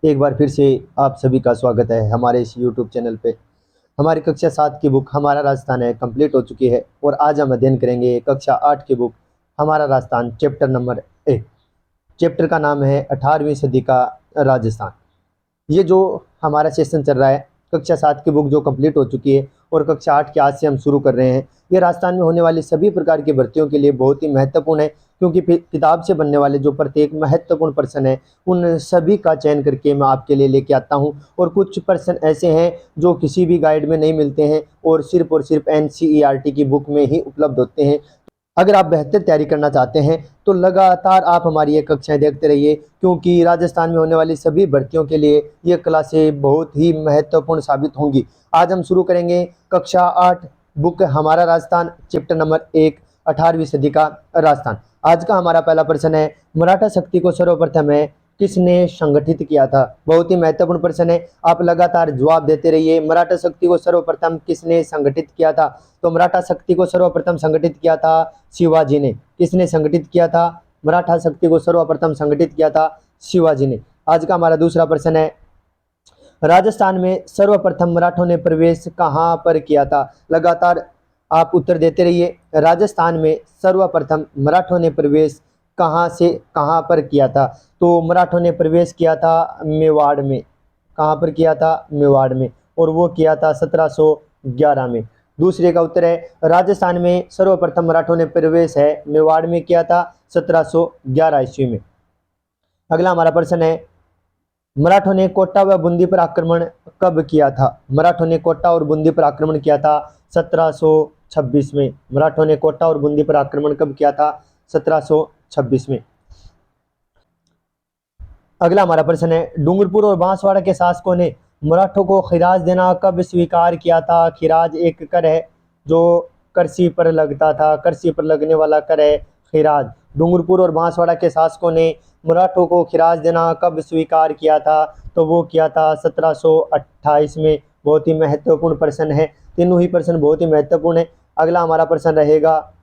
एक बार फिर से आप सभी का स्वागत है हमारे इस यूट्यूब चैनल पे। हमारी कक्षा 7 की बुक हमारा राजस्थान है कंप्लीट हो चुकी है और आज हम अध्ययन करेंगे कक्षा 8 की बुक हमारा राजस्थान चैप्टर नंबर 1। चैप्टर का नाम है 18वीं सदी का राजस्थान। ये जो हमारा सेशन चल रहा है, कक्षा 7 की बुक जो कंप्लीट हो चुकी है और कक्षा 8 के आज से हम शुरू कर रहे हैं। ये राजस्थान में होने वाली सभी प्रकार की भर्तियों के लिए बहुत ही महत्वपूर्ण है, क्योंकि किताब से बनने वाले जो प्रत्येक महत्वपूर्ण प्रश्न है उन सभी का चयन करके मैं आपके लिए लेके आता हूँ। और कुछ प्रश्न ऐसे हैं जो किसी भी गाइड में नहीं मिलते हैं और सिर्फ NCERT की बुक में ही उपलब्ध होते हैं। अगर आप बेहतर तैयारी करना चाहते हैं तो लगातार आप हमारी ये कक्षाएं देखते रहिए, क्योंकि राजस्थान में होने वाली सभी भर्तियों के लिए ये क्लासें बहुत ही महत्वपूर्ण साबित होंगी। आज हम शुरू करेंगे कक्षा 8 बुक हमारा राजस्थान चैप्टर नंबर 1 18वीं सदी का राजस्थान। आज का हमारा पहला प्रश्न है, मराठा शक्ति को सर्वप्रथम है किसने संगठित किया था। बहुत ही महत्वपूर्ण प्रश्न है, आप लगातार जवाब देते रहिए। मराठा शक्ति को सर्वप्रथम किसने संगठित किया था? तो मराठा शक्ति को सर्वप्रथम संगठित किया था शिवाजी ने। किसने संगठित किया था? मराठा शक्ति को सर्वप्रथम संगठित किया था शिवाजी ने। आज का हमारा दूसरा प्रश्न है, राजस्थान में सर्वप्रथम मराठों ने प्रवेश कहाँ पर किया था? लगातार आप उत्तर देते रहिए। राजस्थान में सर्वप्रथम मराठों ने प्रवेश कहाँ से कहाँ पर किया था? तो मराठों ने प्रवेश किया था मेवाड़ में। कहाँ पर किया था? मेवाड़ में। और वो किया था 1711 में। दूसरे का उत्तर है, राजस्थान में सर्वप्रथम मराठों ने प्रवेश है मेवाड़ में किया था 1711 ईस्वी में। अगला हमारा प्रश्न है, मराठों ने कोटा व बूंदी पर आक्रमण कब किया था? मराठों ने कोटा और बूंदी पर आक्रमण किया था 1726 में। मराठों ने कोटा और बूंदी पर आक्रमण कब किया था? 1726 में। अगला हमारा प्रश्न है, डूंगरपुर और बांसवाड़ा के शासकों ने मराठों को खिराज देना कब स्वीकार किया था? खिराज एक कर है जो कृषि पर लगता था, कृषि पर लगने वाला कर है खिराज। डूंगरपुर और बांसवाड़ा के शासकों ने मराठों को खिराज देना कब स्वीकार किया था? तो वो किया था 1728 में। बहुत ही महत्वपूर्ण प्रश्न है, तीनों ही प्रश्न बहुत ही महत्वपूर्ण है। अगला हमारा प्रश्न रहेगा,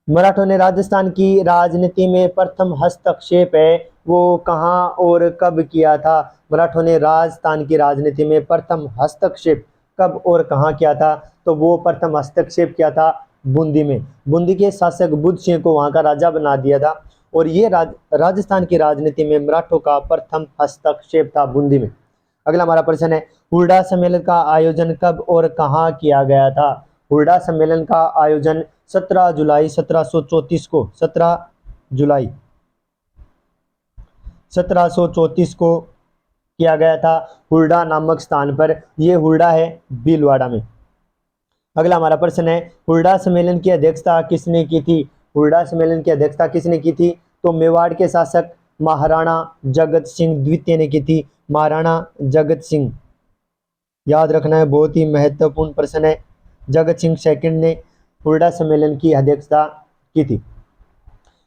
मराठों ने राजस्थान की राजनीति में प्रथम हस्तक्षेप है वो कहाँ और कब किया था? मराठों ने राजस्थान की राजनीति में प्रथम हस्तक्षेप कब और कहाँ किया था? तो वो प्रथम हस्तक्षेप किया था बूंदी में। बूंदी के शासक बुद्ध सिंह को वहाँ का राजा बना दिया था और ये राजस्थान की राजनीति में मराठों का प्रथम हस्तक्षेप था बूंदी में। अगला हमारा प्रश्न है, हुड्डा सम्मेलन का आयोजन कब और कहाँ किया गया था? हुड्डा सम्मेलन का आयोजन 17 जुलाई 1734 को 17 जुलाई 1734 को किया गया था हुड्डा नामक स्थान पर। यह हुड्डा है भीलवाड़ा में। अगला हमारा प्रश्न है, हुड्डा सम्मेलन की अध्यक्षता किसने की थी? हुड्डा सम्मेलन की अध्यक्षता किसने की थी? तो मेवाड़ के शासक महाराणा जगत सिंह द्वितीय ने की थी। महाराणा जगत सिंह, याद रखना है, बहुत ही महत्वपूर्ण प्रश्न है। जगत सिंह सेकंड ने हुड्डा सम्मेलन की अध्यक्षता की थी।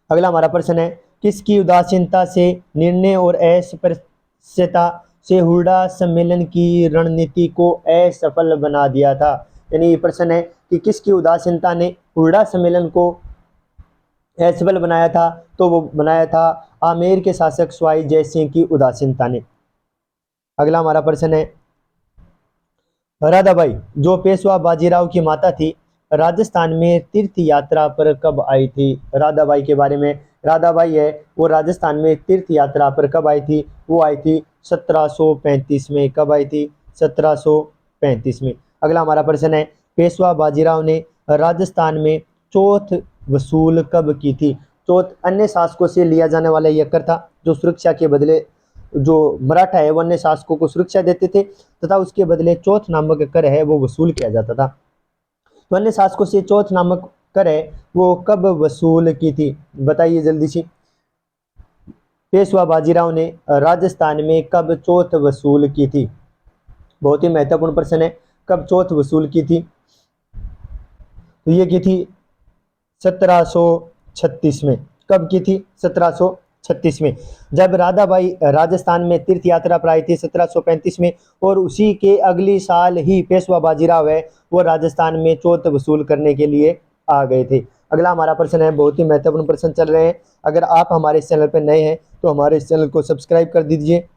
अगला हमारा प्रश्न है, किसकी उदासीनता से, निर्णय और अस्पृश्यता से हुड्डा सम्मेलन की रणनीति को असफल बना दिया था? यानी ये प्रश्न है कि किसकी उदासीनता ने हुड्डा सम्मेलन को असफल बनाया था? तो वो बनाया था आमेर के शासक स्वाई जय सिंह की उदासीनता ने। अगला हमारा प्रश्न है, राधाबाई जो पेशवा बाजीराव की माता थी राजस्थान में तीर्थ यात्रा पर कब आई थी? राधाबाई के बारे में, राधाबाई है वो राजस्थान में तीर्थ यात्रा पर कब आई थी? वो आई थी 1735 में। कब आई थी? 1735 में। अगला हमारा प्रश्न है, पेशवा बाजीराव ने राजस्थान में चौथ वसूल कब की थी? चौथ अन्य शासकों से लिया जाने वाला यह कर था जो सुरक्षा के बदले, जो मराठा है वो अन्य शासकों को सुरक्षा देते थे तथा उसके बदले चौथ नामक कर है वो वसूल किया जाता था। तो अन्य शासकों से चौथ नामक कर है वो कब वसूल की थी? बताइए जल्दी से। पेशवा बाजीराव ने राजस्थान में कब चौथ वसूल की थी? बहुत ही महत्वपूर्ण प्रश्न है, कब चौथ वसूल की थी? तो ये की थी 1736 में। कब की थी? 1736 में, जब राधाबाई राजस्थान में तीर्थ यात्रा पर आई थी 1735 में। और उसी के अगली साल ही पेशवा बाजीराव है वो राजस्थान में चौथ वसूल करने के लिए आ गए थे। अगला हमारा प्रश्न है, बहुत ही महत्वपूर्ण प्रश्न चल रहे हैं। अगर आप हमारे इस चैनल पर नए हैं तो हमारे इस चैनल को सब्सक्राइब कर दीजिए।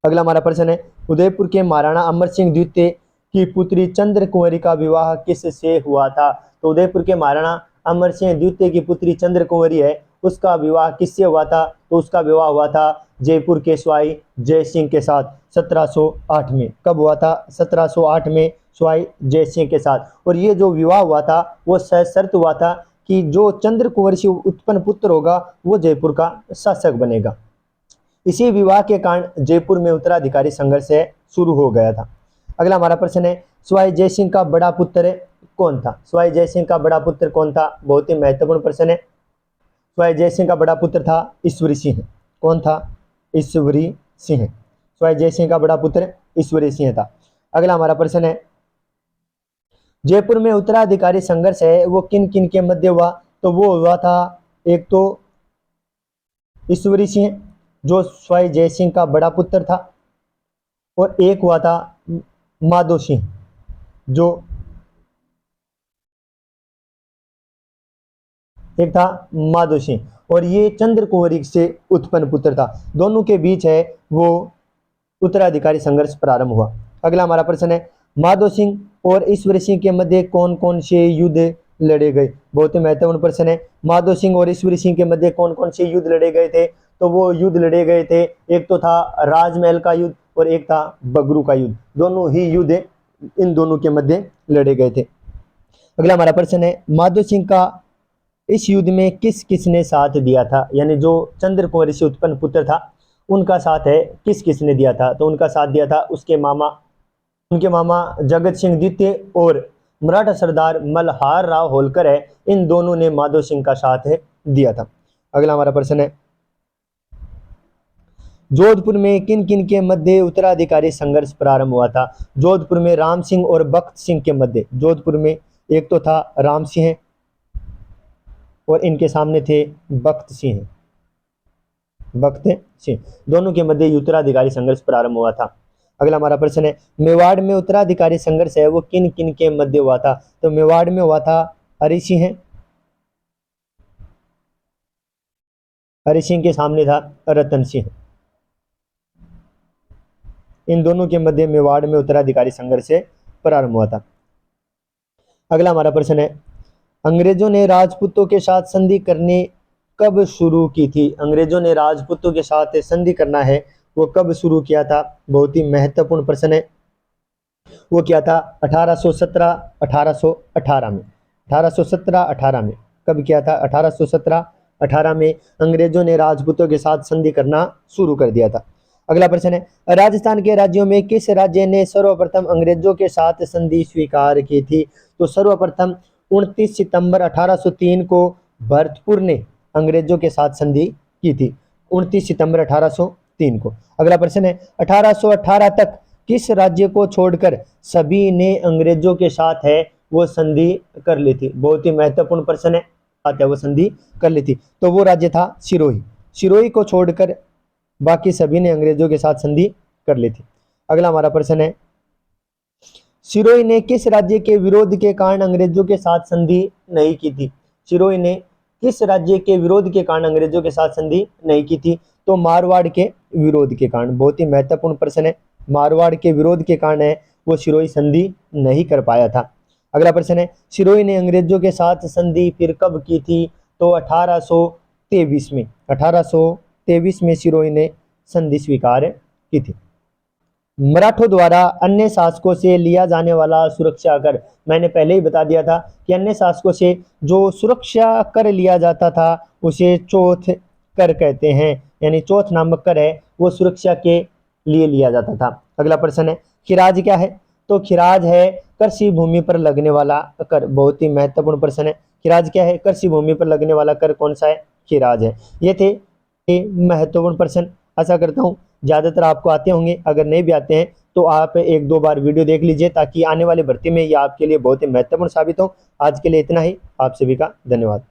अगला हमारा प्रश्न है, उदयपुर के महाराणा अमर सिंह द्वितीय की पुत्री चंद्र कुंवरी का विवाह किससे हुआ था? तो उदयपुर के महाराणा अमर सिंह द्वितीय की पुत्री चंद्र कुंवरी है, उसका विवाह किससे हुआ था? तो उसका विवाह हुआ था जयपुर के स्वाई जय सिंह के साथ 1708 में। कब हुआ था? 1708 में स्वाई जय सिंह के साथ। और ये जो विवाह हुआ था वो सशर्त हुआ था कि जो चंद्र कुंवर से उत्पन्न पुत्र होगा वो जयपुर का शासक बनेगा। इसी विवाह के कारण जयपुर में उत्तराधिकारी संघर्ष शुरू हो गया था। अगला हमारा प्रश्न है, स्वाई जय सिंह का बड़ा पुत्र कौन था? स्वाई जय सिंह का बड़ा पुत्र कौन था? बहुत ही महत्वपूर्ण प्रश्न है। स्वाई जय सिंह का बड़ा पुत्र था ईश्वरी सिंह। कौन था? ईश्वरी सिंह। स्वाई जय सिंह का बड़ा पुत्र ईश्वरी सिंह था। अगला हमारा प्रश्न है, जयपुर में उत्तराधिकारी संघर्ष है वो किन किन के मध्य हुआ? तो वो हुआ था एक तो ईश्वरी सिंह जो स्वाई जय सिंह का बड़ा पुत्र था, और एक हुआ था माधो सिंह जो एक था माधो सिंह, और ये चंद्र कुंवरी से उत्पन्न पुत्र था। दोनों के बीच है वो उत्तराधिकारी संघर्ष प्रारंभ हुआ। अगला हमारा प्रश्न है, माधो सिंह और ईश्वरी सिंह के मध्य कौन कौन से युद्ध लड़े गए? बहुत ही महत्वपूर्ण प्रश्न है। माधो सिंह और ईश्वरी सिंह के मध्य कौन कौन से युद्ध लड़े गए थे? तो वो युद्ध लड़े गए थे, एक तो था राजमहल का युद्ध और एक था बगरू का युद्ध। दोनों ही युद्ध इन दोनों के मध्य लड़े गए थे। अगला हमारा प्रश्न है, माधो सिंह का इस युद्ध में किस किसने साथ दिया था? यानी जो चंद्र कुंवरी से उत्पन्न पुत्र था उनका साथ है किस किसने दिया था? तो उनका साथ दिया था उनके मामा जगत सिंह द्वितीय और मराठा सरदार मल्हार राव होलकर है। इन दोनों ने माधो सिंह का साथ दिया था। अगला हमारा प्रश्न है, जोधपुर में किन किन के मध्य उत्तराधिकारी संघर्ष प्रारंभ हुआ था? जोधपुर में राम सिंह और बख्त सिंह के मध्य। जोधपुर में एक तो था राम सिंह और इनके सामने थे बख्त सिंह। दोनों के मध्य उत्तराधिकारी संघर्ष प्रारंभ हुआ था। अगला हमारा प्रश्न है, मेवाड़ में उत्तराधिकारी संघर्ष है वो किन किन के मध्य हुआ था? तो मेवाड़ में हुआ था हरि सिंह के सामने था रतन सिंह। इन दोनों के मध्य मेवाड़ में उत्तराधिकारी संघर्ष प्रारंभ हुआ था। अगला हमारा प्रश्न है, अंग्रेजों ने राजपूतों के साथ संधि करने कब शुरू की थी? अंग्रेजों ने राजपूतों के साथ संधि करना है वो कब शुरू किया था? बहुत ही महत्वपूर्ण प्रश्न है। वो किया था 1817-1818 में। 1817-18 में कब किया था? 1817-18 में अंग्रेजों ने राजपूतों के साथ संधि करना शुरू कर दिया था। अगला प्रश्न है, राजस्थान के राज्यों में किस राज्य ने सर्वप्रथम अंग्रेजों के साथ संधि स्वीकार की थी? तो सर्वप्रथम 29 सितंबर 1803 को भरतपुर ने अंग्रेजों के साथ संधि की थी। 29 सितंबर 1803 को। अगला प्रश्न है, 1818 तक किस राज्य को छोड़कर सभी ने अंग्रेजों के साथ है वो संधि कर ली थी? बहुत ही महत्वपूर्ण प्रश्न है। वो संधि कर ली थी तो वो राज्य था सिरोही। सिरोही को छोड़कर बाकी सभी ने अंग्रेजों के साथ संधि कर ली थी। अगला हमारा प्रश्न है, सिरोही ने किस राज्य के विरोध के कारण अंग्रेजों के साथ संधि नहीं की थी? सिरोही ने किस राज्य के विरोध के कारण अंग्रेजों के साथ संधि नहीं की थी? तो मारवाड़ के विरोध के कारण। बहुत ही महत्वपूर्ण प्रश्न है। मारवाड़ के विरोध के कारण है वो सिरोही संधि नहीं कर पाया था। अगला प्रश्न है, सिरोही ने अंग्रेजों के साथ संधि फिर कब की थी? तो 1823 में। 1823 में सिरोही ने संधि स्वीकार की थी। मराठों द्वारा अन्य शासकों से लिया जाने वाला सुरक्षा कर। मैंने पहले ही बता दिया था कि अन्य शासकों से जो सुरक्षा कर लिया जाता था उसे चौथ कर कहते हैं। यानी चौथ नामक कर है वो सुरक्षा के लिए लिया जाता था। अगला प्रश्न है, खिराज क्या है? तो खिराज है कृषि भूमि पर लगने वाला कर। बहुत ही महत्वपूर्ण प्रश्न है। खिराज क्या है? कृषि भूमि पर लगने वाला कर कौन सा है? खिराज है। ये थे महत्वपूर्ण प्रश्न। आशा करता हूँ ज़्यादातर आपको आते होंगे। अगर नहीं भी आते हैं तो आप एक दो बार वीडियो देख लीजिए ताकि आने वाले भर्ती में ये आपके लिए बहुत ही महत्वपूर्ण साबित हो। आज के लिए इतना ही। आप सभी का धन्यवाद।